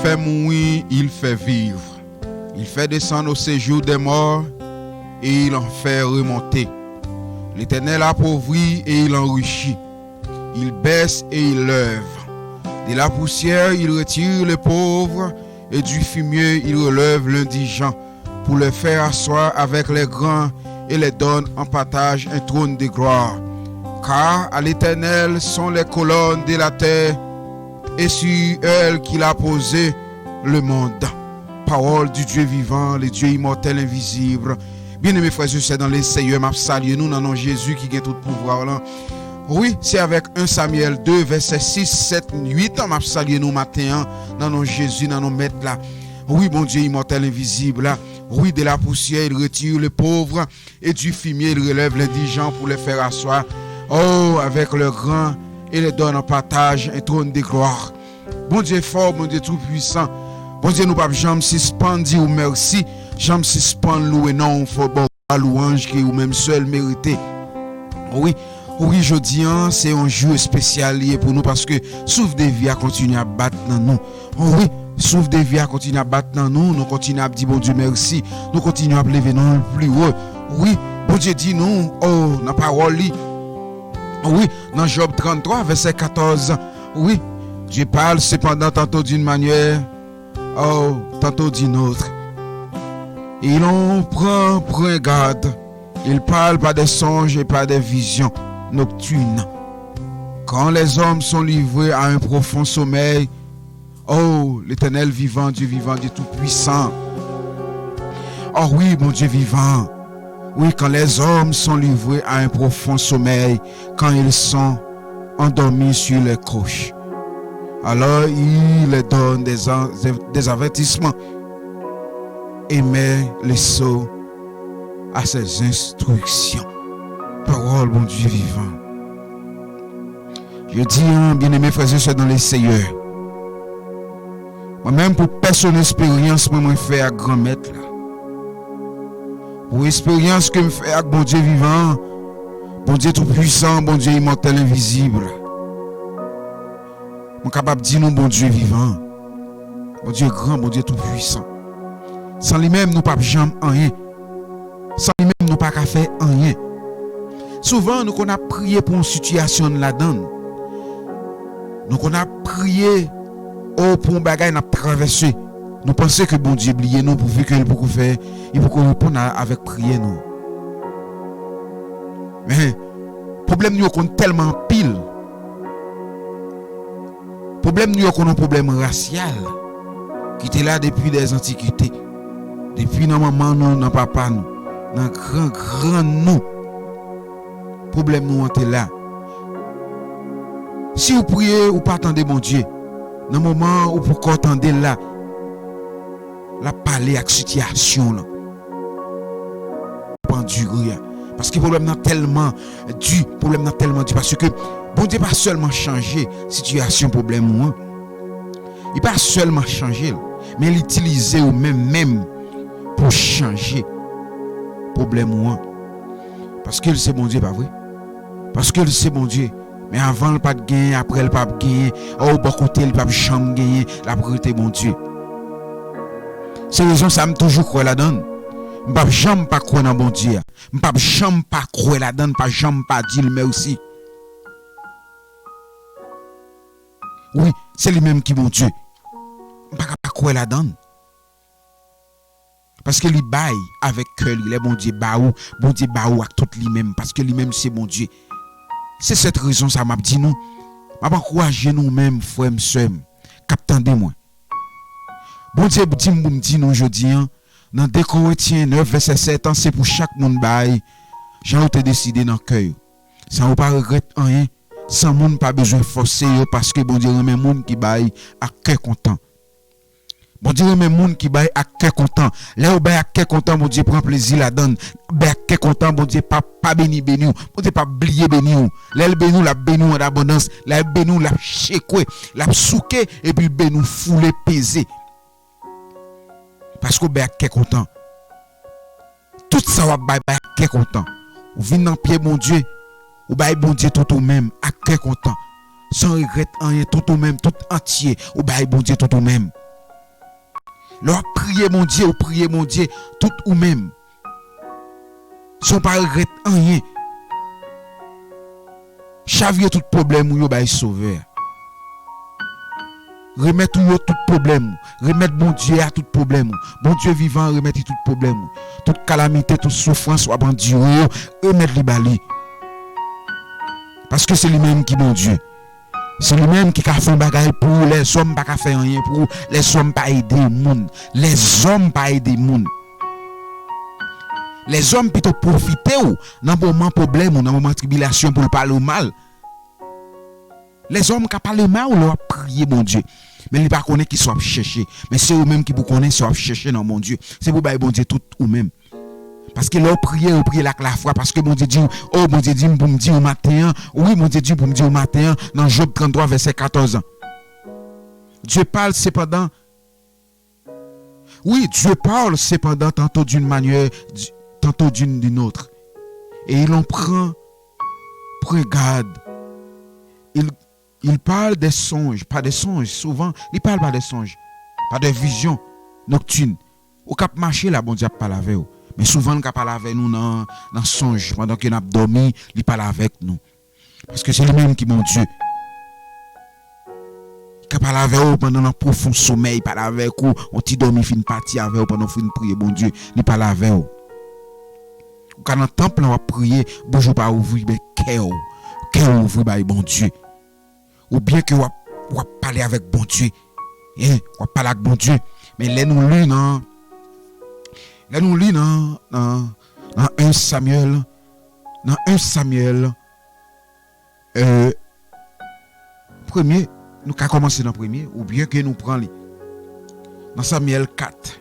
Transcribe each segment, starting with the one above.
fait mourir, il fait vivre. Il fait descendre au séjour des morts et il en fait remonter. L'Éternel appauvrit et il enrichit. Il baisse et il lève. De la poussière, il retire les pauvres et du fumier, il relève l'indigent pour le faire asseoir avec les grands et les donne en partage un trône de gloire. Car à l'Éternel sont les colonnes de la terre et sur elle qu'il a posé le monde. Parole du Dieu vivant, le Dieu immortel, invisible. Bien-aimés frères et sœurs dans les Seigneurs, m'a salué nous dans le nom de Jésus qui a tout pouvoir là. Oui, c'est avec 1 Samuel 2, verset 6, 7, 8, m'a salué nous matin dans le nom de Jésus, dans nos maîtres là. Oui, bon Dieu immortel, invisible là. Oui, de la poussière, il retire les pauvres et du fumier, il relève l'indigent pour les faire asseoir. Oh, avec le grand, il les donne en partage un trône de gloire. Bon Dieu fort, bon Dieu tout puissant. Bon Dieu, nous pas jamais suspendre dire ou merci, jamais suspendre louer non, faut bon louange qui ou même seul mérité. Oui, je dis c'est un jour spécial pour nous parce que souffle des vies a continué à battre dans nous. Oui, souffle des vies a continué à battre dans nous, nous continuons à dire bon Dieu merci, nous continuons à lever non plus haut. Oui, bon Dieu dit nous, oh, dans parole li. Oui, dans Job 33 verset 14. Oui, Dieu parle cependant tantôt d'une manière, oh, tantôt d'une autre. Il en prend garde. Il parle pas des songes et pas des visions nocturnes. Quand les hommes sont livrés à un profond sommeil, oh, l'Éternel vivant, Dieu tout-puissant. Oh oui, mon Dieu vivant. Oui, quand les hommes sont livrés à un profond sommeil, quand ils sont endormis sur les couches, alors il leur donne des avertissements et met les sceaux à ses instructions. Parole, bon Dieu vivant. Je dis, bien-aimés frères et sœurs dans les Seigneurs, moi-même pour personne expérience, moi je fais à grand maître là. Pour expérience que je fais avec bon Dieu vivant, bon Dieu tout puissant, bon Dieu immortel, invisible. Je suis capable de dire nous, bon Dieu vivant, bon Dieu grand, bon Dieu tout puissant. Sans lui-même, nous ne pouvons jamais rien. Sans lui-même, nous ne pouvons pas faire rien. Souvent, nous avons prié pour une situation là-dedans. Nous avons prié pour un bagage nous traversé. Nous pensons que bon Dieu oublié nous pour que il peut faire, il peut répondre avec prière nous. Mais problème nous est tellement pile. Problème nous est un problème racial qui était là depuis des antiquités. Depuis nos mamans, nos papas, nos grand nous. Problème nous est là. Si vous priez ou pas attendez mon Dieu, dans le moment où vous attendez là, la parler avec situation là. Pas endurer parce que le problème n'a tellement dû, parce que bon Dieu pas seulement changer situation problème moi. Il pas seulement changer, mais l'utiliser ou même pour changer problème moi. Parce que c'est bon Dieu pas vrai. Parce que c'est bon Dieu. Mais avant le pas de gagner, après le pas de gagner, au bon côté le pas de chambre gagner, la priorité bon Dieu. C'est raison ça me toujours croire là-dedans. M'pas jamais pas croire dans bon Dieu. M'pas jamais pas croire là-dedans, pas jamais pas dire merci. Oui, c'est lui-même qui bon Dieu. M'pas pas croire là-dedans. Parce que lui baille avec cœur, il est bon Dieu baou avec tout lui-même parce que lui-même c'est bon Dieu. C'est cette raison ça m'a dit nous. M'a encourager nous-mêmes frères et sœurs. Captendez-moi. Bon Dieu dit nous aujourd'hui dans 2 Corinthiens 9 verset 7 c'est pour chaque monde bail. Jean te décidé dans cœur. Ça ou pas regret rien, sans monde pas besoin forcer parce que bon Dieu remet monde qui bail à cœur content. Bon Dieu remet monde qui bail à cœur content. Là où bail à cœur content bon Dieu prend plaisir la donne. Bail à cœur content bon Dieu pas béni. Bon Dieu pas oublier béni. Là béni la béni en abondance, là béni la chékoué, la souké et puis béni foulé pesé. Parce que bail à cœur content. Tout ça va bail à cœur content. Ou vient dans pied bon Dieu, ou bail bon Dieu tout au même à cœur content. Sans regret rien tout au même tout entier, ou bail bon Dieu tout au même. Leur prier mon Dieu, ou prier mon Dieu, tout ou même. Son pas regret rien. Chavir tout problème ou yo bay sauveur. Remettre tout problème. Remettre bon Dieu à tout problème. Bon Dieu vivant, remettre tout problème. Toute calamité, toute souffrance, soit bon Dieu, remettre les bali. Parce que c'est lui-même qui bon Dieu. C'est lui-même qui a fait un bagage pour les hommes, pas faire rien pour les hommes, pas aider le monde. Les hommes, pas aider le monde. Les hommes plutôt profiter dans un moment problème ou dans un moment tribulation pour parler mal. Les hommes qui parlent mal ou leur prier mon Dieu. Mais ils ne connaissent pas qui sont chercher. Mais c'est eux-mêmes qui vous connaissent sont chercher dans mon Dieu. C'est pour bailler bon Dieu tout ou même. Parce que leur prier la foi. Parce que mon Dieu dit, oh mon Dieu dit pour me dire au matin. Oui, mon Dieu dit pour me dire au matin. Dans Job 33, verset 14. Dieu parle cependant. Oui, Dieu parle cependant tantôt d'une manière, tantôt d'une autre. Et il en prend garde. Il parle des songes, pas des songes. Souvent, il parle pas des songes, pas de visions nocturnes. Au cap marché, là, bon Dieu parle avec vous. Mais souvent, il parle avec nous dans songe. Pendant qu'il a dormi, il parle avec nous. Parce que c'est lui-même qui est mon Dieu. Il parle avec vous pendant un profond sommeil. Il parle avec vous. On t'y dormi, fin partie avec vous pendant qu'on prie, bon Dieu. Il parle avec vous. Quand dans le temple, on va prier, bonjour, pas ouvrir, mais cœur ouvrir, bon Dieu. Ou bien que on va parler avec bon Dieu. On va parler avec bon Dieu. Mais là nous lit dans 1 Samuel. Dans 1 Samuel. Premier, nous allons commencer dans le premier. Ou bien que nous prenons dans Samuel 4.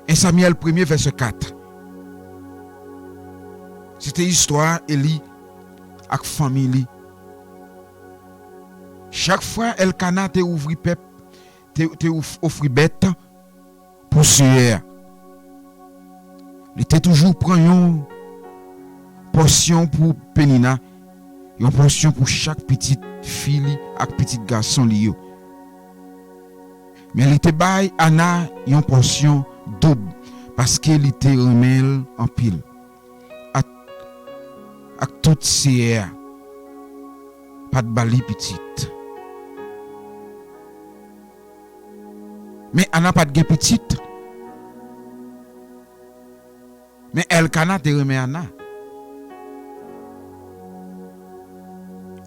1 Samuel 1er, verset 4. C'était histoire Élie avec famille. Chaque fois Elkana te ouvri pep, te offri bête pour suer. Il était toujours prend une portion pour Penina, une portion pour chaque petite fille et petit garçon lié. Mais il était bail Anna une portion double parce qu'il était remel en pile. Avec toute ces pas de bali petite. Mais Anna pas de petite. Mais Elkana te remet Anna.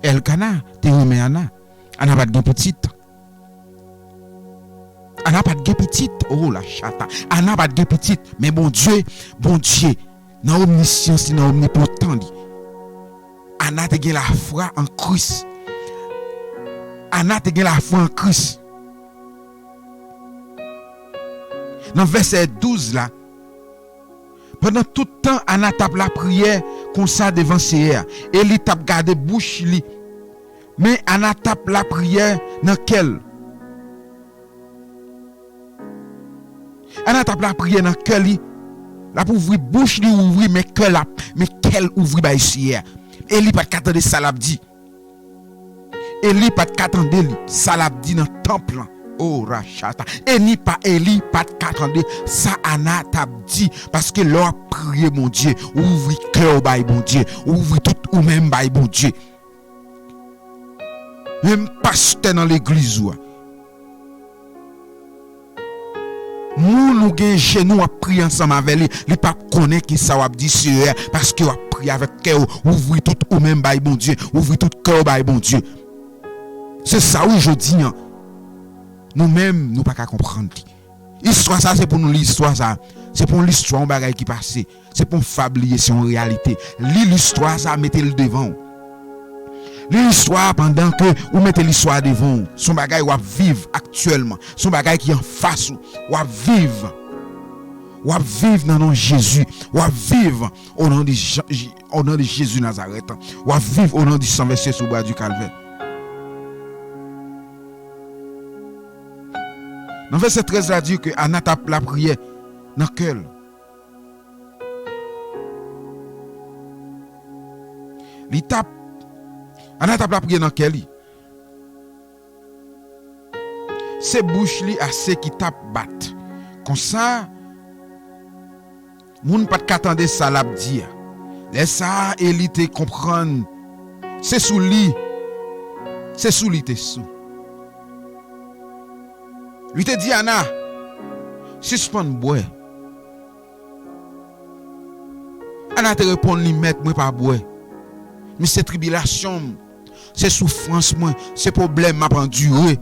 Elkana te remet Anna. Anna pas de petite. Anna pas de petite. Oh la chata. Anna pas de petite. Mais bon Dieu, dans omniscience, dans omnipotent. Anna te gen la foi en Christ. Anna te gen la foi en Christ. Dans verset 12 là, pendant tout le temps, Anna tape la prière comme ça devant Seigneur. Et il tape garder bouche li. Mais Anna tape la prière dans quel? Anna tape la prière dans quel li? La pour ouvrir bouche li ouvrir mais quel ouvrir ba Seigneur. Eli pas qu'attendre ça l'a dit. Eli pas qu'attendre ça l'a dit dans temple. Oh rachata. Eli pas qu'attendre ça Anna t'a dit parce que leur prier mon Dieu, ouvrir cœur bail bon Dieu, ouvrir tout ou même bail bon Dieu. Même pasteur dans l'église ou nous gen genou à prier ensemble avec lui, il pas connaît qui ça va dire Seigneur parce que va prier avec cœur, ouvrir tout ou même bail bon Dieu, ouvrir tout cœur bail bon Dieu. C'est ça aujourd'hui. Nous-mêmes nous pas qu'à comprendre. Histoire ça c'est pour nous l'histoire ça, c'est pour l'histoire un bagage qui passé, c'est pour fablier c'est en réalité. L'histoire ça mettez le devant. L'histoire pendant que vous mettez l'histoire devant, son bagage ou vivre actuellement, son bagage qui en face ou vivre dans le nom de Jésus, ou vivre au nom de Jésus Nazareth, ou vivre au nom du sang versé sur le bois du calvaire. Dans verset 13 là dit que Anna tape la prière dans le cœur. Anna tape la prière dans quel lit? c'est bouche li assez qui tape bat. Comme ça, moun pas qu'attendre ça l'a dire. Laisse ça élite comprendre. C'est sous lui. C'est sous lui t'es sous. Lui te dit Anna, suspend bois. Anna te répond li met moi pas bois. Mais c'est tribulation, c'est souffrance moi, c'est problème m'a enduré.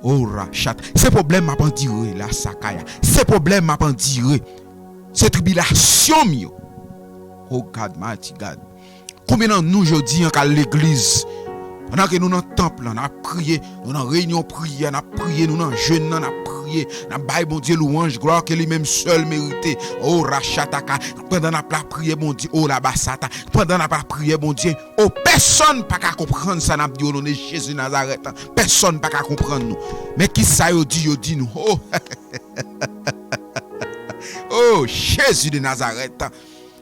Oh rachat, c'est problème m'a enduré la sakaya. C'est problème m'a enduré. C'est tribulation mio. Oh God, mighty God. Combien de nous aujourd'hui à l'église, pendant que nous dans le temple, on a prié, nous dans réunion prière, on a prié, nous dans jeûne, on a prié, on a baillé bon Dieu louange, gloire que lui-même seul mérité. Oh rachataka, pendant la prière bon Dieu, oh la basata, pendant la prière bon Dieu, oh personne pas qu'à comprendre ça n'a dit au nom de Jésus Nazareth. Personne pas qu'à comprendre nous. Mais qui ça yo dit nous. Oh oh Jésus de Nazareth.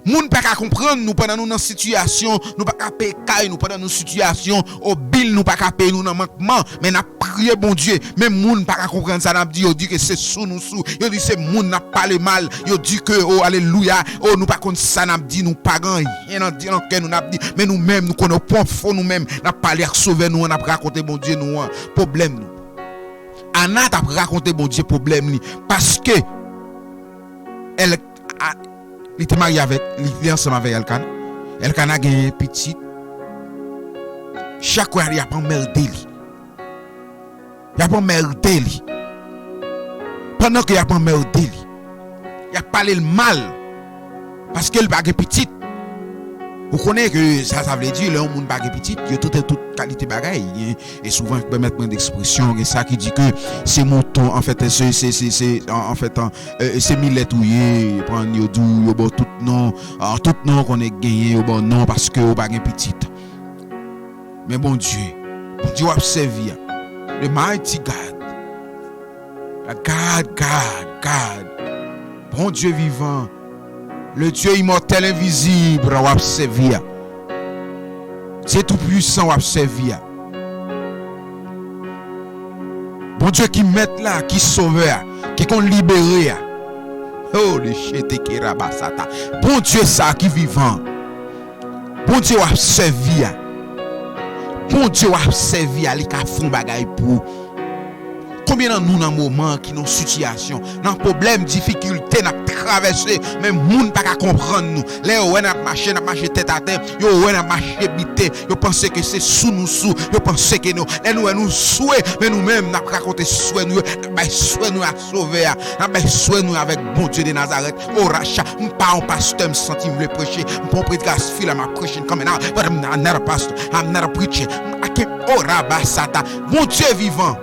Moun pas qu'à comprendre nous pendant nous dans situation, nous pas qu'à payer nous pendant nous situation, au bill nous pas qu'à payer nous dans manquement, mais n'a prié bon Dieu, mais moun pas qu'à comprendre ça n'a dit que c'est sous nous sous, yo dit c'est moun n'a parlé mal, yo dit que oh alléluia, oh nous pas contre ça n'a dit nous pas rien dans cœur nous n'a dit, mais nous même nous connaissons point fond nous même n'a parlé sauver nous, n'a raconter bon Dieu nous problème nous. Anna t'a raconté bon Dieu problème ni parce que elle il était marié avec, il est ensemble avec Elkana. Elkana a gagné petit. Chaque fois, il a pas merdé. Il a pas merdé. Pendant qu'il a pas merdé, il a parlé le mal. Parce qu'il a petit. Vous connaissez que ça veut dire que les gens qui petit, il y a toute qualité bagaille. Et souvent, je peux mettre d'expression, et ça qui dit que c'est mouton, en fait, c'est millet ouillé, prendre yo dou, yo bon tout nom qu'on est gagné, yo bon non, parce que yo pas petit. Mais bon Dieu a servi, le mighty God, God, bon Dieu vivant, le Dieu immortel invisible, on va servir. Dieu tout puissant, on va servir. Bon Dieu qui met là, qui sauve, qui qu'on libéré. Oh, le chete qui rabasata. Bon Dieu ça qui vivant. Bon Dieu va servir. Bon Dieu va servir, il a fait un bagay pour. Combien de nous dans moment qui nos situation, dans problème, difficulté, n'a traversé, même moun pas qu'à comprendre nous. Là on a marché tête à tête, yo on a marché bité, yo pensé que c'est sous nous, yo pensé que nous, là nous souhait, mais nous même n'a raconté souhait nous, à sauver, n'a souhait nous avec bon Dieu de Nazareth. Oh rachat, pas un pasteur me senti me prêcher, mon prédicateur fil à ma preaching coming out, but I'm not a pastor, I'm not a preacher. Oh rabasata, bon Dieu vivant.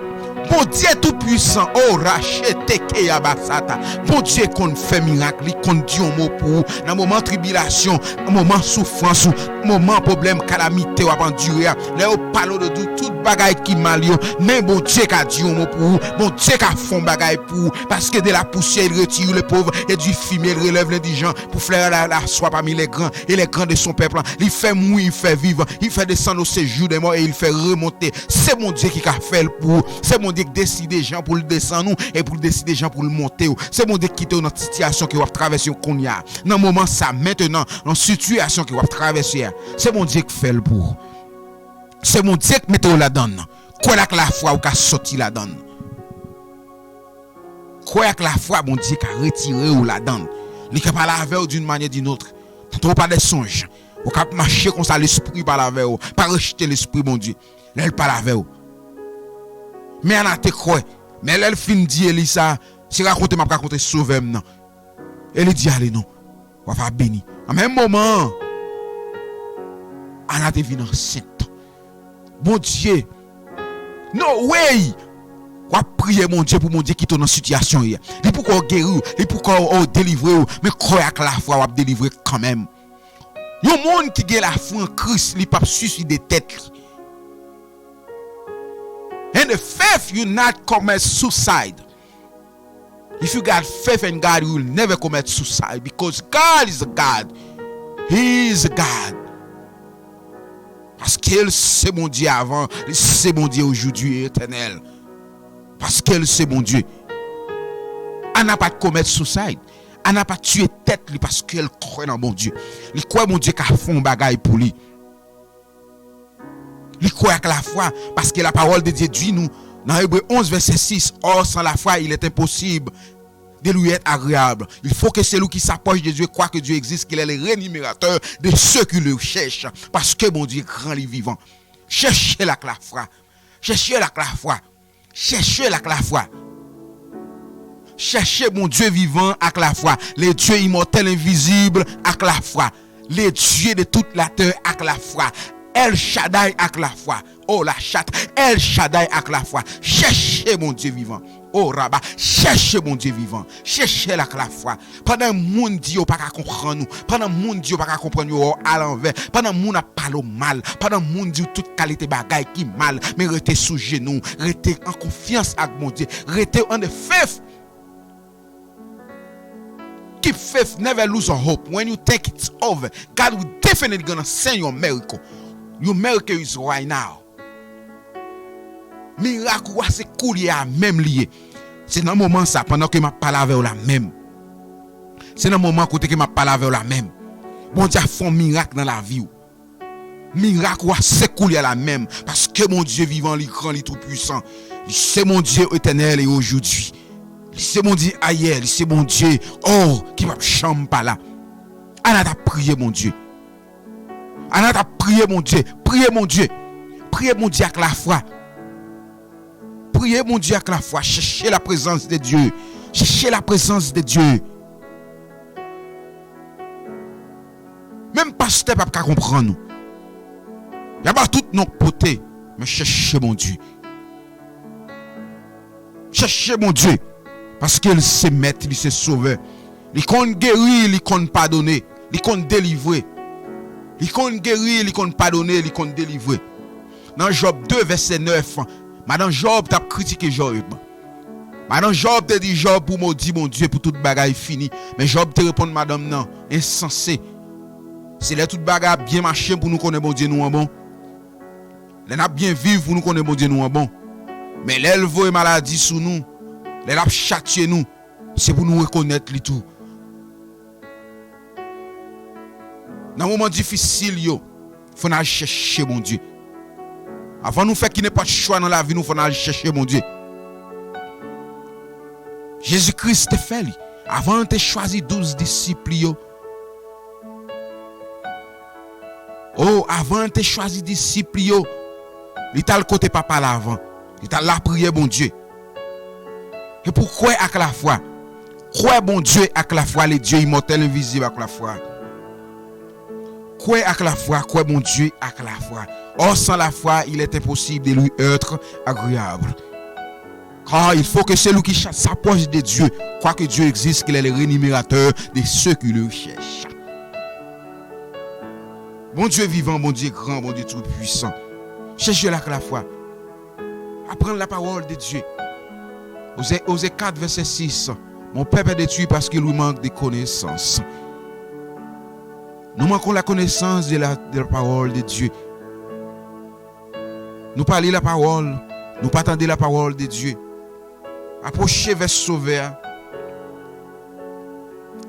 Bon Dieu tout puissant, oh rachete keyabasata. Bon Dieu qu'on fait miracle, qu'on dit un mot pour dans moment tribulation, moment souffrance, moment problème calamité ou endurer. Là on parle de tout bagaille qui mal mais bon Dieu qui a dit un mot pour, bon Dieu qui a fait bagaille pour parce que de la poussière il retire les pauvres et du fumier il relève l'indigent pour faire la soie parmi les grands et les grands de son peuple. Il fait mourir, il fait vivre, il fait descendre au séjour des morts et il fait remonter. C'est mon Dieu qui a fait pour, c'est mon Dieu qui décide des gens pour le descendre nous et pour décider des gens pour le monter. C'est mon Dieu qui est dans une situation qui va traverser qu'on y a. Dans le moment ça maintenant, dans situation qui va traverser, c'est mon Dieu qui fait le pour. C'est mon Dieu qui met la donne. Quoi que la foi ou qu'a sorti la donne. Quoi que la foi mon Dieu qui a retiré ou la donne. Il ne pas la veille d'une manière ou d'une autre. Tant pas des songes. Ou cap marcher comme ça l'esprit par la veille, pas rejeter l'esprit mon Dieu. Elle pas la veille. Mais elle a te croit. Mais elle fin dit Elisa, si raconter m'a raconter sauver non. Elle dit allez non. On va bénir. En même moment, elle a devenu enceinte. Bon Dieu. No way. On va prier mon Dieu pour mon Dieu qui est dans situation hier. Il pour qu'on guérir, il pour qu'on délivre, mais croire que la foi va délivrer quand même. Yon monde qui a la foi en Christ, il pas suicider tête. And the faith you not commit suicide. If you got faith in God, you will never commit suicide because God is a God. He is a God. Parce qu'il c'est mon Dieu avant, c'est mon Dieu aujourd'hui éternel. qu'elle c'est bon Dieu. Elle n'a pas de commettre suicide. Elle n'a pas tué tête parce qu'elle croit dans bon Dieu. Elle croit bon Dieu qui a fait un bagage pour lui. Elle croit avec la foi parce que la parole de Dieu dit nous dans Hébreux 11 verset 6, or sans la foi il est impossible de lui être agréable. Il faut que celui qui s'approche de Dieu croit que Dieu existe, qu'il est le rémunérateur de ceux qui le cherchent. Parce que mon Dieu est grand et vivant. Cherchez la foi. Cherchez la foi. Cherchez la foi. Cherchez mon Dieu vivant avec la foi. Les dieux immortels invisibles avec la foi. Les dieux de toute la terre avec la foi. El Shaddai avec la foi. Oh la chatte. El Shaddai avec la foi. Cherchez mon Dieu vivant. Oh Rabat, cherchez mon Dieu vivant. Cherchez la foi. Pendant que monde dit pas comprendre nous. Pendant que monde dit pas comprendre nous à l'envers. Pendant que monde parle mal. Pendant que monde dit toute qualité bagaille qui mal. Mais restez sous genoux. Restez en confiance avec mon Dieu. Restez en the faith. Keep faith. Never lose your hope. When you think it's over, God will definitely gonna send you a miracle. Your miracle is right now. Miracle c'est couler à même lié. C'est dans le moment ça pendant que m'a parlé avec la même. C'est dans le moment côté que m'a parlé avec la même. Bon Dieu fait un miracle dans la vie. Miracle c'est couler à la même parce que mon Dieu vivant, il grand, il tout puissant. C'est mon Dieu éternel et aujourd'hui. C'est mon Dieu hier, c'est mon Dieu qui va chambre pas là. Anna t'a prié mon Dieu. Anna t'a prié mon Dieu. Priez mon Dieu. Priez mon Dieu avec la foi. Priez mon Dieu avec la foi. Cherchez la présence de Dieu. Cherchez la présence de Dieu. Même pasteur pas comprendre nous. Il y a pas tout nos potés, mais cherchez mon Dieu. Cherchez mon Dieu parce qu'il sait mettre, il sait sauver. Il compte guérir, il compte pardonner, il compte délivrer. Il compte guérir, il compte pardonner, il compte délivrer. Dans Job 2 verset 9, Madame Job t'a critiqué Job. Madame Job te dit Job pour maudire mon Dieu pour toute bagaille fini. Mais Job te répond madame non, insensé. C'est là toute bagaille bien marché pour nous connaître bon Dieu nous en bon. Les n'a bien vivre pour nous connaître bon Dieu nous en bon. Mais l'élève maladie sous nous, les n'a châtier nous, c'est pour nous reconnaître les tout. Dans un moment difficile yo, faut aller chercher mon Dieu. Avant nous faire qu'il n'y ait pas de choix dans la vie, nous faut aller chercher mon Dieu. Jésus-Christ te fait. Avant de choisir 12 disciples. Avant de choisir disciples. Il t'a le côté papa là avant. Il t'a la prière bon Dieu. Et pourquoi avec la foi? Croire bon Dieu avec la foi, les dieux immortels invisibles avec la foi. Croire avec la foi, croire bon Dieu avec la foi. Or sans la foi, il est impossible de lui être agréable. Car il faut que celui qui s'approche de Dieu croit que Dieu existe, qu'il est le rémunérateur de ceux qui le cherchent. Bon Dieu vivant, bon Dieu grand, bon Dieu tout puissant. Cherchez la foi. Apprendre la parole de Dieu. Osée 4 verset 6. Mon peuple est détruit parce qu'il lui manque de connaissances. Nous manquons la connaissance de la parole de Dieu. Nous parlons la parole. Nous pas attendre la parole de Dieu. Approchez vers Sauveur.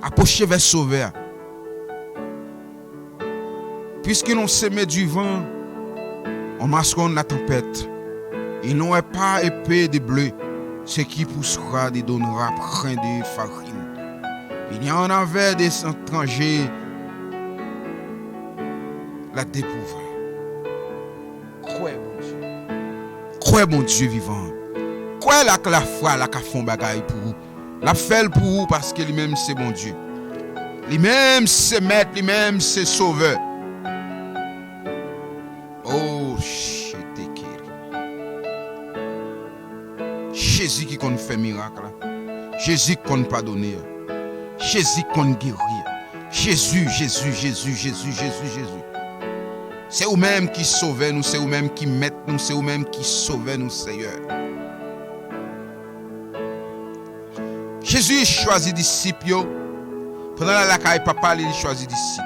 Approchez vers Sauveur. Puisque nous semons du vent, on masquons la tempête. Il n'aurait pas épée de bleu. Ce qui poussera de donnera grain de farine. Il y en avait des étrangers la découvrir. Croyez mon Dieu. Croyez mon Dieu vivant. Croyez la foi, la font bagaille pour vous. La fait pour vous parce que lui-même c'est mon Dieu. Lui-même c'est maître, lui-même c'est sauveur. Oh, Jésus qui compte faire miracle. Jésus qui compte pardonner. Jésus qui compte guérir. Jésus. C'est vous-même qui sauvez nous, c'est vous-même qui mettez nous, c'est vous-même qui sauvez nous, Seigneur. Jésus choisit disciples. Pendant la caille papa, il choisit disciples.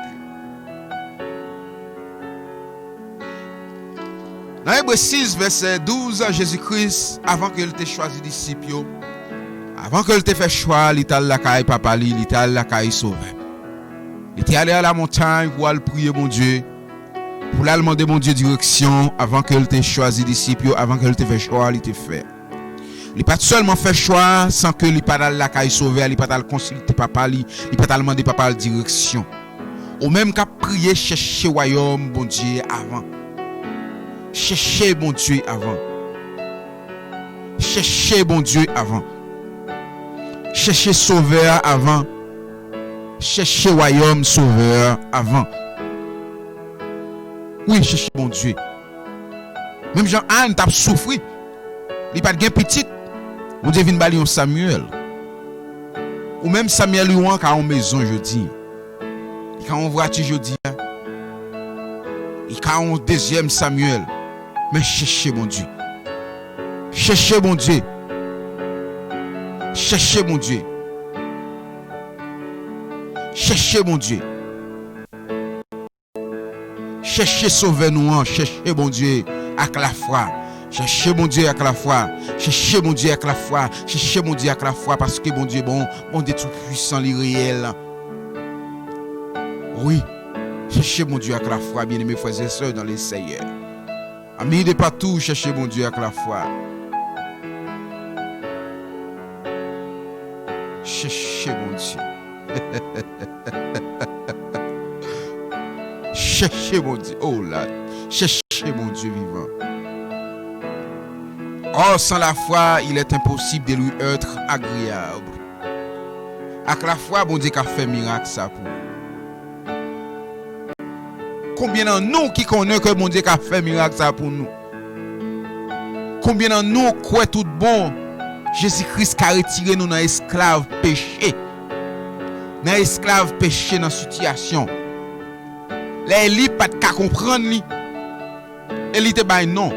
Dans Hébreux 6, verset 12, Jésus-Christ, avant qu'il te choisi disciple, avant qu'il te fait choix, il était allé la caille papa, il était allé la caille sauver. Il était allé à la montagne pour aller prier mon Dieu, pour aller demander mon Dieu direction, avant qu'il te choisi disciple, avant qu'il te fait choix, il te fait. Il pas seulement fait choix sans que il pas allé la caille sauver, il pas allé consulter papa, il pas allé demander papa la direction. Ou même qu'à prier chercher royaume bon Dieu avant. Cherchez bon Dieu avant. Cherchez bon Dieu avant. Cherchez sauveur avant. Cherchez royaume sauveur avant. Oui, cherchez bon Dieu. Même Jean-Anne t'a souffri. Il pas de gain petit. Bon Dieu vient balion Samuel. Ou même Samuel lui a en maison jeudi. Il a en voiture jeudi. Il a en deuxième Samuel. Mais cherchez mon Dieu. Cherchez mon Dieu. Cherchez mon Dieu. Cherchez mon Dieu. Cherchez sauver nous. Cherchez mon Dieu avec la foi. Cherchez mon Dieu avec la foi. Cherchez mon Dieu avec la foi. Cherchez mon Dieu avec la foi. Parce que mon Dieu bon. Mon Dieu tout puissant, il est réel. Oui. Cherchez mon Dieu avec la foi, bien-aimés frères et sœurs dans les Seigneurs. Amis de partout, cherchez mon Dieu avec la foi. Cherchez mon Dieu. Cherchez mon Dieu. Oh là. Cherchez mon Dieu vivant. Or, sans la foi, il est impossible de lui être agréable. Avec la foi, mon Dieu a fait miracle ça pour. Combien de nous qui connaissent que mon Dieu a fait miracle ça pour nous? Combien de nous croient tout bon? Jésus-Christ a retiré nous dans esclave péché. Dans esclave péché dans situation. Les li pas de comprendre li. Et li te bay non.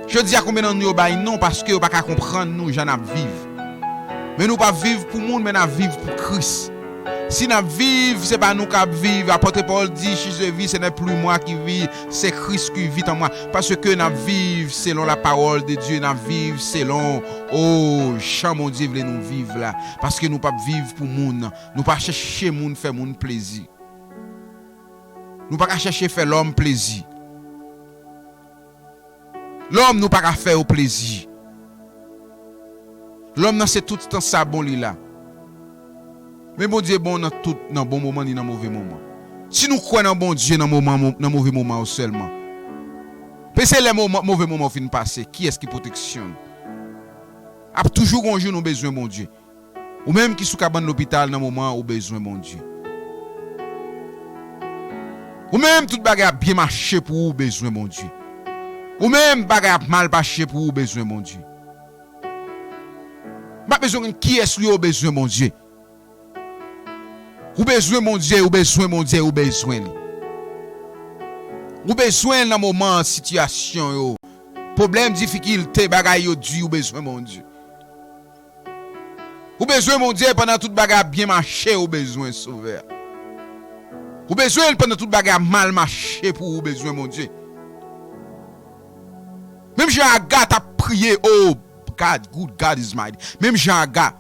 Je dis à combien de nous bay non parce que pas comprendre nous j'en a vivre. Mais nous pas vivre pour monde mais nous vivre pour Christ. Si nous vivons, ce n'est pas nous qui vivons. L'apôtre Paul dit, si je vis, ce n'est plus moi qui vis, c'est Christ qui vit en moi. Parce que nous vivons selon la parole de Dieu, nous vivons selon, chant mon Dieu, voulez nous vivre là. Parce que nous ne pas vivre pour le monde. Nous ne pas chercher le monde, faire le monde plaisir. Nous ne pas chercher faire l'homme plaisir. L'homme nous pas faire au plaisir. L'homme, c'est tout le temps ça bon là. Mais bon Dieu bon dans tout dans bon moment ni dans mauvais moment. Si nous croyons dans bon Dieu dans mauvais moment seulement. Parce que les mauvais moments fin passer, qui est-ce qui protection? A toujours un jour nous besoin bon Dieu. Ou même qui sous cabane l'hôpital dans moment où besoin bon Dieu. Ou même toute bagarre bien marché pour vous besoin bon Dieu. Ou même bagarre mal marché pour vous besoin bon Dieu. Pas besoin qui est-ce lui au besoin mon Dieu. Ou besoin mon Dieu, ou besoin mon Dieu, ou besoin. Ou besoin dans moment situation yo. Problème, difficulté, bagaille yo Dieu, ou besoin mon Dieu. Ou besoin mon Dieu pendant toute bagarre bien marché, ou besoin sauveur. Ou besoin pendant toute bagarre mal marché pour ou besoin mon Dieu. Même Jean Agathe a prié, oh God, good God is mighty. Même Jean Agathe.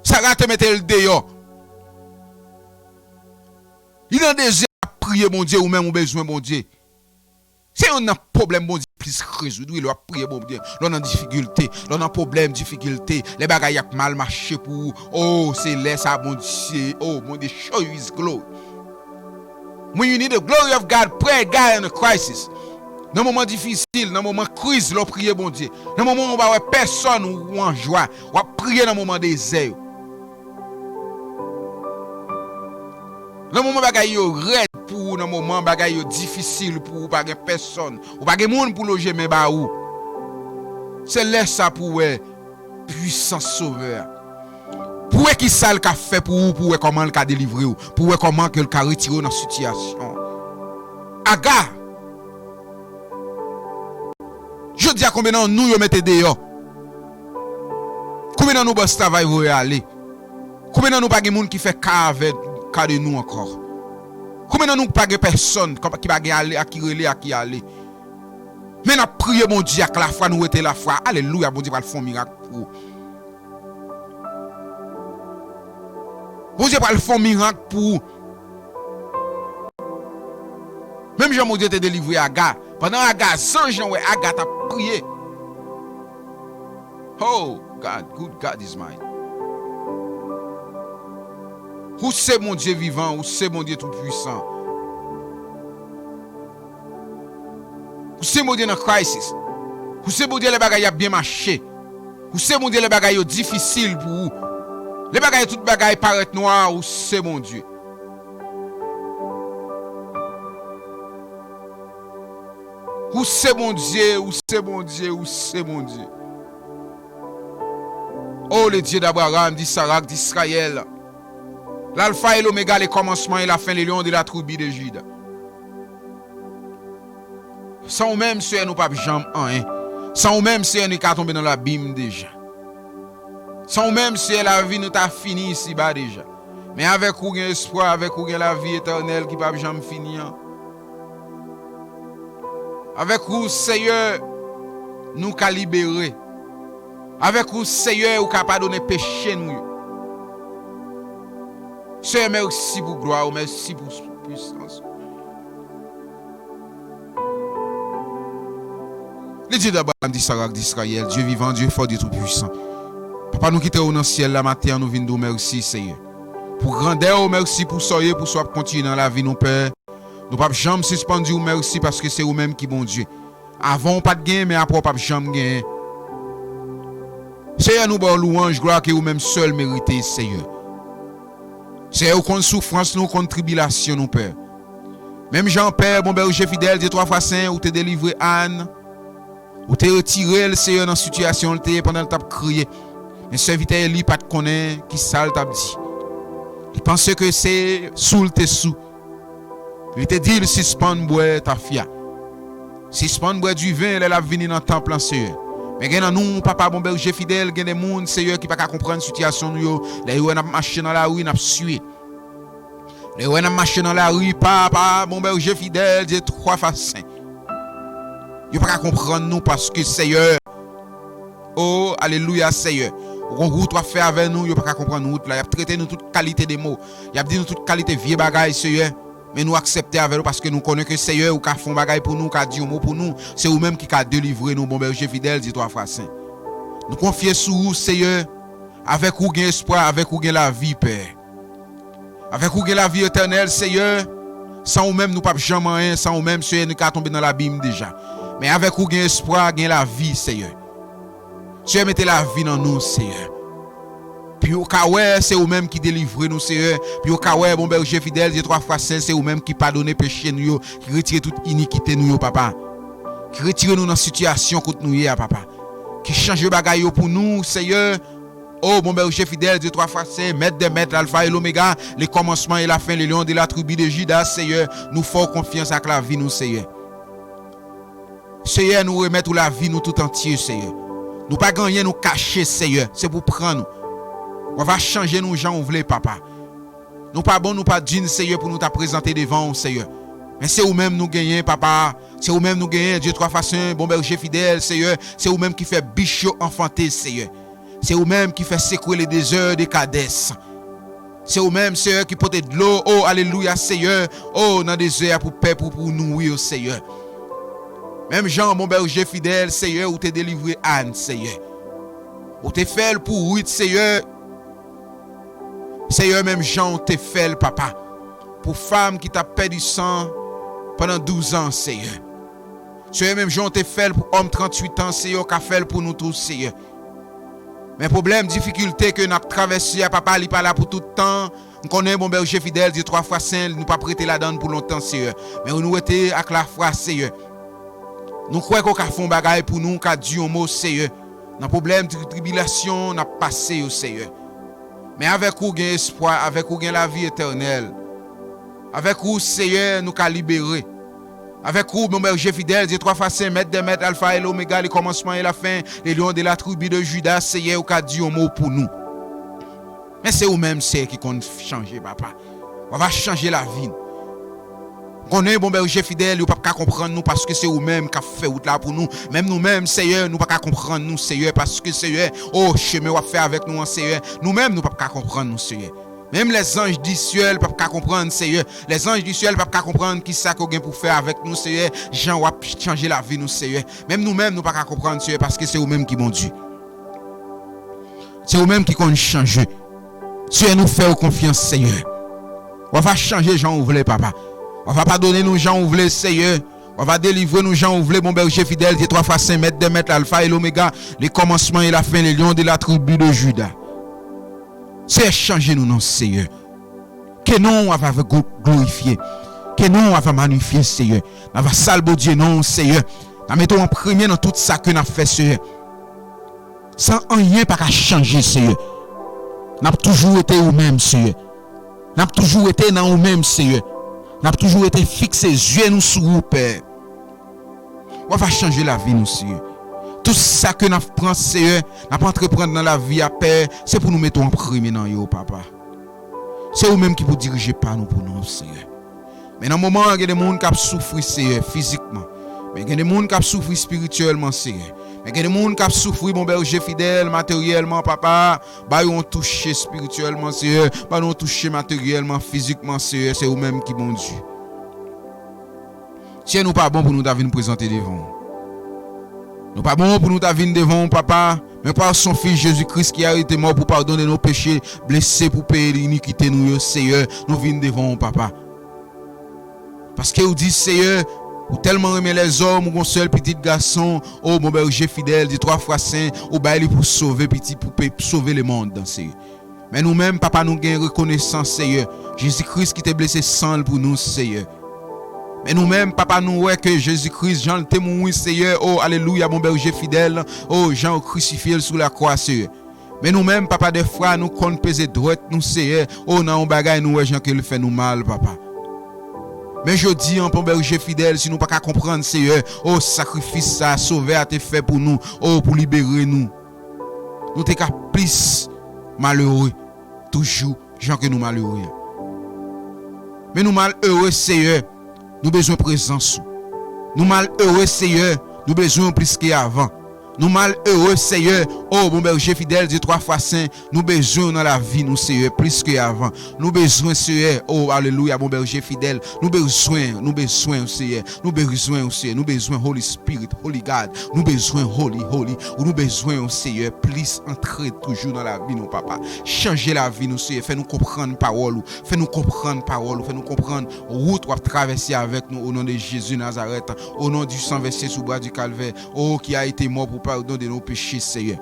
Sarah te mette le dehors. Il a désir à prier mon Dieu ou même au besoin mon Dieu. Si on a un problème mon Dieu plus résoudre, il doit prier mon Dieu. L'on a difficulté, l'on a problème, difficulté, les bagailles a mal marché pour oh c'est là ça mon Dieu. Oh mon Dieu, show you his glory. When you need the glory of God, pray God in a crisis. Dans moment difficile, dans moment crise, l'on prier mon Dieu. Dans moment où on va personne ou en joie, on va prier dans moment désert. Dans moment bagay yo red pour dans moment bagay yo difficile pour pas personne ou pas monde pour loger mais ba ou c'est là ça pour puissant sauveur pour qui ça le fait pour comment le délivrer pour comment que le retirer dans situation aga je dis à combien de nous yo mettez dehors combien de nous boss travail vous aller combien de nous pas monde qui fait cave de nous encore. Combien de nous pas de personnes qui va aller à qui relais à qui aller. Mais nous prions, mon Dieu, avec la foi, nous était la foi. Alléluia, bon Dieu, va le faire un miracle pour vous. Bon Dieu, va le faire un miracle pour vous. Même Jean, mon Dieu, t'a délivré Agar. Pendant Agar, sans Jean, Agar t'a prié. Oh, God, good God is mine. Où c'est mon Dieu vivant, où c'est mon Dieu tout puissant. Où c'est mon Dieu dans la crisis. Où c'est mon Dieu les bagailles a bien marché. Où c'est mon Dieu les bagailles difficiles pour vous. Les bagailles, toutes bagailles paraissent noires, où c'est mon Dieu. Où c'est mon Dieu, où c'est mon Dieu, où c'est mon Dieu. Oh, le Dieu d'Abraham, d'Isaac, d'Israël. L'alpha et l'oméga, les commencements et la fin, les lions de la tribu de Juda. Sans même, Seigneur, nous pas jamais rien. Sans même, Seigneur, nous pas tombé dans l'abîme déjà. Sans même, Seigneur, la vie nous t'a fini ici-bas déjà. Mais avec vous, espoir, avec vous, la vie éternelle qui pas jamais finir. Avec vous, Seigneur, nous qu'a libéré. Avec vous, Seigneur, nous qu'a pardonné péché nous. Seigneur, merci pour gloire, merci pour puissance. Le Dieu d'Abraham, d'Isaac, d'Israël, Dieu vivant, Dieu fort, Dieu tout puissant. Papa, nous quittons dans le ciel la matin, nous venons de merci, Seigneur. Pour grandeur, merci pour soyez, pour soit continuer dans la vie, nous Père. Nous ne pouvons jamais suspendre merci parce que c'est vous-même qui bon Dieu. Avant, pas de gain, mais après, pas de jamais gain. Seigneur, nous bon louange, gloire que vous-même seul méritez, Seigneur. Seigneur, vous contre souffrance, nous contre tribulation, nous Père. Même Jean-Père, bon berger fidèle, Dieu 3 fois saint, ou t'es délivré Anne, ou t'es retiré le Seigneur dans la situation, pendant le t'a crié. Mais serviteur, lui, pas de connaître qui ça t'a dit. Il pensait que c'est sous le sous. Il te dit, suspend boire ta fia. Suspend boire du vin, elle a venu dans le temple, Seigneur. Mais il y a nous, papa, bon berger fidèle, il y a des gens, Seigneur, qui ne peuvent pas comprendre la situation. Là, ils ont marché dans la rue, ils ont suivi. Là, ils ont marché dans la rue, papa, bon berger fidèle, Dieu 3 fois saint. Ils ne peuvent pas comprendre nous parce que Seigneur, oh, alléluia, Seigneur. On route va faire avec nous, il ne peut pas comprendre nous. Il a traité nous toute qualité de mots. Il a dit nous toute qualité de vieux bagaille, Seigneur. Mais nous accepter avec nous parce que nous connaissons que Seigneur ou qui font bagaille pour nous, qui dit un mot pour nous. C'est vous-même qui a délivré nous, bon berger fidèle, dit 3 fois saint. Nous confions sur vous, Seigneur, avec vous gain espoir, avec vous gain la vie, Père. Avec vous gain la vie éternelle, Seigneur. Sans vous-même, nous ne pouvons jamais rien. Sans vous-même, Seigneur, nous sommes tombés dans l'abîme déjà. Mais avec vous gain espoir, gain la vie, Seigneur. Seigneur, mettez la vie dans nous, Seigneur. Puis au cas où c'est vous-même qui délivrez nous, Seigneur. Puis au cas où, bon berger fidèle, Dieu 3 fois saint, c'est vous-même qui pardonnez péché nous, qui retire toute iniquité nous, papa. Qui retire nous dans la situation contre nous, papa. Qui change le bagaille pour nous, Seigneur. Oh, bon berger fidèle, Dieu 3 fois saint, maître des maîtres, l'alpha et l'oméga, les commencements et la fin, les lions de la tribu de Juda, Seigneur. Nous faisons confiance avec la vie, nous, Seigneur. Seigneur, nous remettons la vie, nous tout entier, Seigneur. Nous pas gagner, nous cacher, Seigneur. C'est pour prendre nous. On va changer nous, gens, on voulait, papa. Nous pas bon, nous pas digne, Seigneur, pour nous t'a présenter devant, Seigneur. Mais c'est vous-même nous gagner, papa. C'est vous-même nous gagner, Dieu 3 fois saint, bon berger fidèle, Seigneur. C'est vous-même qui fait bichot enfanté, Seigneur. C'est vous-même qui fait secouer les déserts des Cadès. C'est vous-même, Seigneur, qui porte de l'eau. Oh, alléluia, Seigneur. Oh, dans des désert pour paix, pour nourrir, Seigneur. Même Jean, mon berger fidèle, Seigneur, où t'es délivré Anne, Seigneur. Où t'es fait pour Ruth, Seigneur. Seigneur, même Jean, t'es fait, papa. Pour femme qui t'a perdu sang pendant 12 ans, Seigneur. Seigneur, même Jean, t'es fait pour homme 38 ans, Seigneur, qui a fait pour nous tous, Seigneur. Mais problème, difficulté que nous avons traversé, papa, il n'est pas là pour tout le temps. Nous connaissons mon berger fidèle, Dieu 3 fois saint, nous pas prêté la donne pour longtemps, Seigneur. Mais nous étions avec la foi, Seigneur. Nous croyons qu'on a fait un bagage pour nous, qu'on a dit un mot, Seigneur. Dans le problème de tribulation, on a passé au Seigneur. Mais avec vous, il y a espoir, avec vous, il y a la vie éternelle. Avec vous, Seigneur, nous avons libéré. Avec vous, mon berger fidèle, Dieu 3 fois saint, maître des maîtres, alpha et l'oméga, les commencements et la fin, les lions de la tribu de Judas, Seigneur, qui a dit un mot pour nous. Mais c'est vous-même, Seigneur, qui compte changer, papa. On va changer la vie. Qu'on est bon berger fidèle, nous pas comprendre nous parce que c'est vous-même qui a fait route là pour nous. Même nous-mêmes, Seigneur, nous pas comprendre nous, Seigneur, parce que Seigneur, oh, chemin va faire avec nous, Seigneur. Nous-mêmes, nous pas comprendre nous, Seigneur. Même les anges du ciel ne peuvent pas comprendre, Seigneur. Les anges du ciel ne peuvent pas comprendre qui ça qu'on a pour faire avec nous, Seigneur. Jean va changer la vie, nous, Seigneur. Même nous-mêmes, nous ne pouvons pas comprendre, Seigneur, parce que c'est vous-même qui m'ont Dieu. C'est vous-même qui compte changer. Seigneur, nous fait confiance, Seigneur. On va changer, Jean, vous voulez, papa. On va pas donner nous, Jean, vous voulez, Seigneur. On va délivrer nous, Jean, vous voulez, mon berger fidèle, qui est 3 fois 5 mètres, 2 mètres, l'alpha et l'oméga, les commencements et la fin, les lions de la tribu de Juda. C'est changer nous, non, Seigneur. Que nous, on va glorifier. Que nous, on va magnifier, Seigneur. On va salver Dieu, non, Seigneur. Nous mettons en premier dans tout ça que nous avons fait, Seigneur. Sans rien pas qu'à changer, Seigneur. Nous avons toujours été nous-mêmes, Seigneur. Nous avons toujours été dans nous-mêmes, Seigneur. Nous avons toujours été fixés, yeux nous sur vous, Père. On va changer la vie, nous, Seigneur. Tout ça que nous prenons, Seigneur, nous pas entreprendre dans la vie à Père, c'est pour nous mettre en premier dans yo, papa. C'est vous-même qui vous dirigez pas nous pour nous, Seigneur. Mais dans le moment, il y a des gens qui souffrent, Seigneur, physiquement. Mais il y a des gens qui souffrent spirituellement, Seigneur. Mais il y a des gens qui souffrent, mon berger fidèle, matériellement, papa. Bah, ils ont touché spirituellement, Seigneur. Bah, ils ont touché matériellement, physiquement, Seigneur. C'est vous-même qui bon Dieu. Si nous pas bon pour nous nous présenter devant. Nous pas bon pour nous venir devant papa, mais par son fils Jésus-Christ qui a été mort pour pardonner nos péchés, blessé pour payer l'iniquité nous, Seigneur, nous venons devant papa. Parce que vous dites, Seigneur, vous tellement aimez les hommes, ou un seul petit garçon, oh mon berger fidèle, dit 3 fois saint, ou bail pour sauver petit, pour sauver le monde, Seigneur. Mais nous-mêmes, papa, nous gagnons reconnaissance, Seigneur. Jésus-Christ qui t'a blessé sang pour nous, Seigneur. Mais nous-mêmes, papa, nous voyons que Jésus-Christ, Jean le témoin, Seigneur, oh, alléluia, mon berger fidèle, oh, Jean crucifié sous la croix, Seigneur. Mais nous-mêmes, papa, des fois, nous comptons peser droite, nous, Seigneur, oh, non, on bagaille, nous, Jean, qui le fait nous mal, papa. Mais je dis, mon berger fidèle, si nous pas qu'à comprendre, Seigneur, oh, sacrifice ça, sauver a été fait pour nous, oh, pour libérer nous. Nous t'es qu'à plus malheureux, toujours, Jean, que nous malheureux. Mais nous malheureux, Seigneur, nous besoin de présence. Nous malheureux, Seigneur, nous besoin plus qu'avant. Nous malheureux, Seigneur, oh, mon berger fidèle, dit 3 fois saint, nous besoin dans la vie, nous, Seigneur, plus qu'avant. Nous besoin, Seigneur, oh, alléluia, mon berger fidèle, nous besoin, Seigneur, nous besoin, Holy Spirit, Holy God, nous besoin, Holy, ou nous besoin, Seigneur, plus entrer toujours dans la vie, nous, papa. Changer la vie, nous, Seigneur, fais-nous comprendre parole, fais-nous comprendre route ou traverser avec nous, au nom de Jésus Nazareth, au nom du sang versé sous bras du calvaire, oh, qui a été mort pour pardon de nos péchés, Seigneur.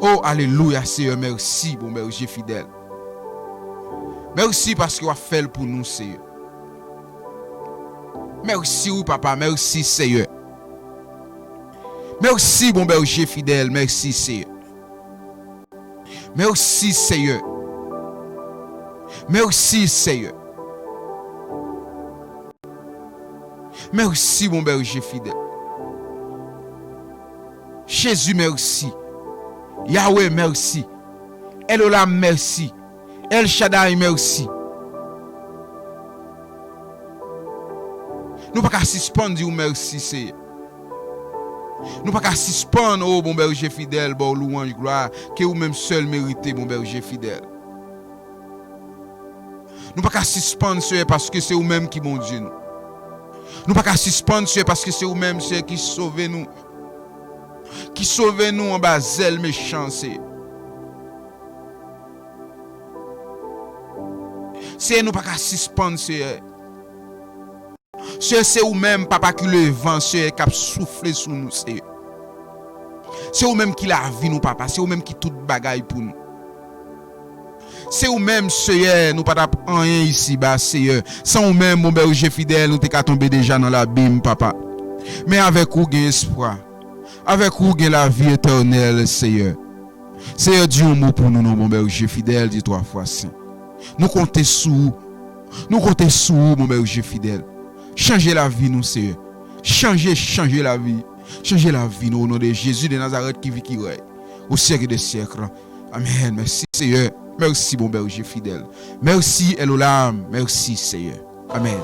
Oh, alléluia, Seigneur, merci, bon berger fidèle. Merci parce qu'il a fait pour nous, Seigneur. Merci, oui, papa, merci, Seigneur. Merci, bon berger fidèle, merci, Seigneur. Merci, Seigneur. Merci, Seigneur. Merci, bon berger fidèle. Jésus, merci. Yahweh, merci. Elohim, merci. El Shaddai, merci. Nous pas qu'à suspendre dire merci, Seigneur. Nous pas qu'à suspendre, oh, mon berger fidèle, bon louange, gloire, que vous même seul méritez, mon berger fidèle. Nous pas qu'à suspendre, Seigneur, parce que c'est vous-même qui bon Dieu nous. Nous pas qu'à suspendre, Seigneur, parce que c'est vous-même, Seigneur, qui sauve nous. Qui sauve nous en bas zèle méchant, c'est nous pas qu'à suspendre, c'est vous-même, papa, qui le vent, c'est qui a soufflé sur nous, c'est vous-même qui la vie, nous, papa, c'est vous-même qui tout bagaille pour nous. C'est vous-même, Seigneur, nous pas rien ici, bas, Seigneur. Sans vous-même, mon berger fidèle, nous t'es qu'à tomber déjà dans l'abîme, papa. Mais avec vous, il y a espoir. Avec vous, il y a la vie éternelle, Seigneur. Seigneur, Dieu, un mot pour nous, mon berger fidèle, dit 3 fois saint. Nous comptons sur vous. Nous comptons sur vous, mon berger fidèle. Changez la vie, nous, Seigneur. Changez la vie. Changez la vie, nous, au nom de Jésus de Nazareth qui vit, qui règne. Au siècle des siècles. Amen. Merci, Seigneur. Merci, mon berger fidèle. Merci, Elohim. Merci, Seigneur. Amen.